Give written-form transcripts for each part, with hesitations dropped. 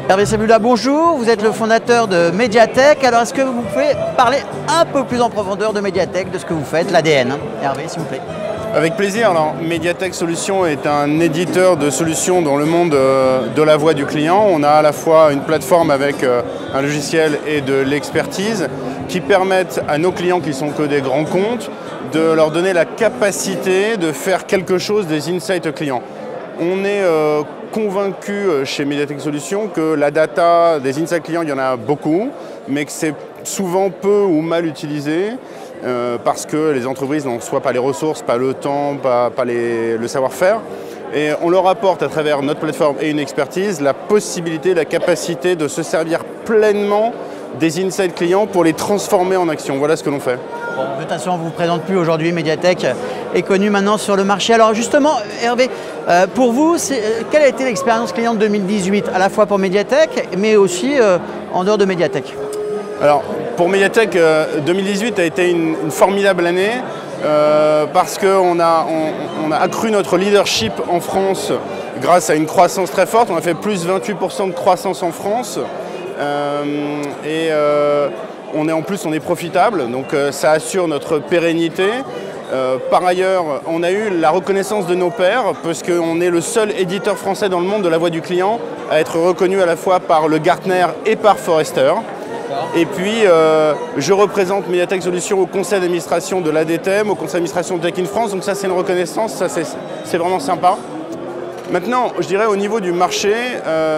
Hervé Sabula, bonjour, vous êtes le fondateur de Mediatek. Alors est-ce que vous pouvez parler un peu plus en profondeur de Mediatek, de ce que vous faites, l'ADN, Hervé, s'il vous plaît? Avec plaisir. Alors, Mediatek Solutions est un éditeur de solutions dans le monde de la voix du client. On a à la fois une plateforme avec un logiciel et de l'expertise qui permettent à nos clients qui sont que des grands comptes de leur donner la capacité de faire quelque chose des insights clients. On est convaincu chez Mediatek Solutions que la data des insights clients, il y en a beaucoup, mais que c'est souvent peu ou mal utilisé. Parce que les entreprises n'ont soit pas les ressources, pas le temps, pas le savoir-faire. Et on leur apporte à travers notre plateforme et une expertise la possibilité, la capacité de se servir pleinement des insights clients pour les transformer en action. Voilà ce que l'on fait. Bon, de toute façon, on ne vous présente plus aujourd'hui. Mediatek est connu maintenant sur le marché. Alors justement, Hervé, pour vous, quelle a été l'expérience client de 2018, à la fois pour Mediatek, mais aussi en dehors de Mediatek? Alors, pour Mediatek, 2018 a été une formidable année parce qu'on a accru notre leadership en France grâce à une croissance très forte. On a fait plus 28% de croissance en France on est profitable, donc ça assure notre pérennité. Par ailleurs, on a eu la reconnaissance de nos pairs parce qu'on est le seul éditeur français dans le monde de la voix du client à être reconnu à la fois par le Gartner et par Forrester. Et puis, je représente Mediatek Solutions au conseil d'administration de l'ADTM, au conseil d'administration de Tech in France, donc ça c'est une reconnaissance, ça c'est vraiment sympa. Maintenant, je dirais au niveau du marché,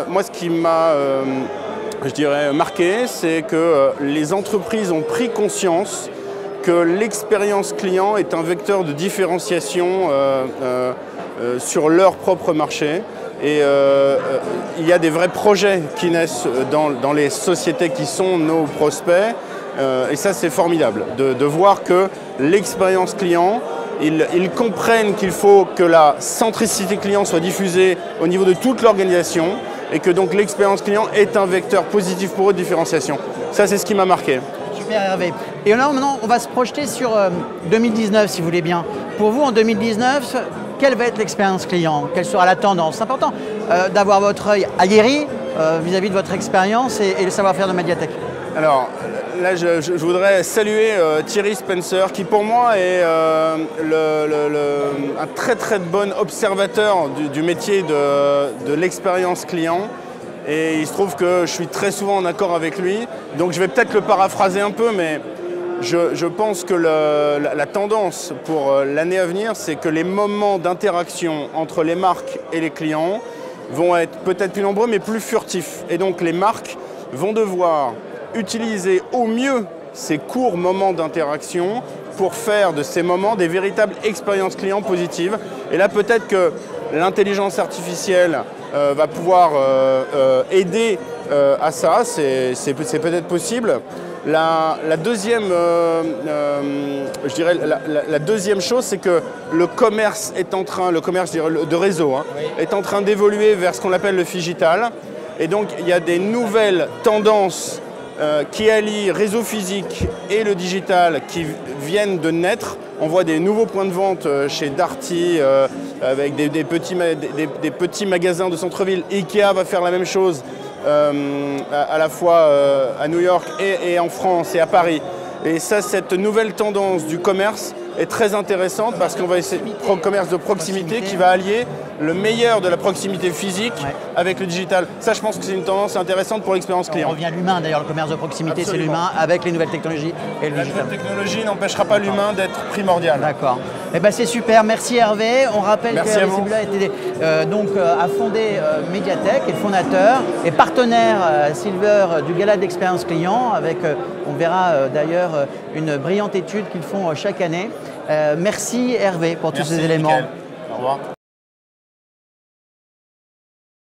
moi ce qui m'a, marqué, c'est que les entreprises ont pris conscience que l'expérience client est un vecteur de différenciation sur leur propre marché. Et il y a des vrais projets qui naissent dans les sociétés qui sont nos prospects. Et ça, c'est formidable de voir que l'expérience client, ils comprennent qu'il faut que la centricité client soit diffusée au niveau de toute l'organisation et que donc l'expérience client est un vecteur positif pour eux de différenciation. Ça, c'est ce qui m'a marqué. Super Hervé. Et là, maintenant, on va se projeter sur 2019, si vous voulez bien. Pour vous, en 2019, quelle va être l'expérience client? Quelle sera la tendance? C'est important d'avoir votre œil aguerri vis-à-vis de votre expérience et le savoir-faire de Mediatek. Alors là, je voudrais saluer Thierry Spencer, qui pour moi est un très très bon observateur du métier de l'expérience client. Et il se trouve que je suis très souvent en accord avec lui. Donc je vais peut-être le paraphraser un peu, mais je pense que la tendance pour l'année à venir, c'est que les moments d'interaction entre les marques et les clients vont être peut-être plus nombreux, mais plus furtifs. Et donc les marques vont devoir utiliser au mieux ces courts moments d'interaction pour faire de ces moments des véritables expériences clients positives. Et là, peut-être que l'intelligence artificielle va pouvoir aider à ça, c'est peut-être possible. La deuxième chose, c'est que le commerce est en train, de réseau, est en train d'évoluer vers ce qu'on appelle le phygital. Et donc, il y a des nouvelles tendances qui allient réseau physique et le digital qui viennent de naître. On voit des nouveaux points de vente chez Darty avec des petits magasins de centre-ville. Ikea va faire la même chose à la fois à New York et en France et à Paris. Et ça, cette nouvelle tendance du commerce est très intéressante parce qu'on va essayer un commerce de proximité qui va allier le meilleur de la proximité physique avec le digital. Ça, je pense que c'est une tendance intéressante pour l'expérience client. On revient à l'humain d'ailleurs, le commerce de proximité, c'est l'humain avec les nouvelles technologies et le digital. La nouvelle technologie n'empêchera pas l'humain d'être primordial. D'accord. Eh ben, c'est super, merci Hervé. On rappelle que Hervé Sabula a fondé Mediatek, est fondateur et partenaire Silver du Gala d'expérience client avec, on verra d'ailleurs, une brillante étude qu'ils font chaque année. Merci Hervé pour tous ces éléments. Mickaël. Au revoir.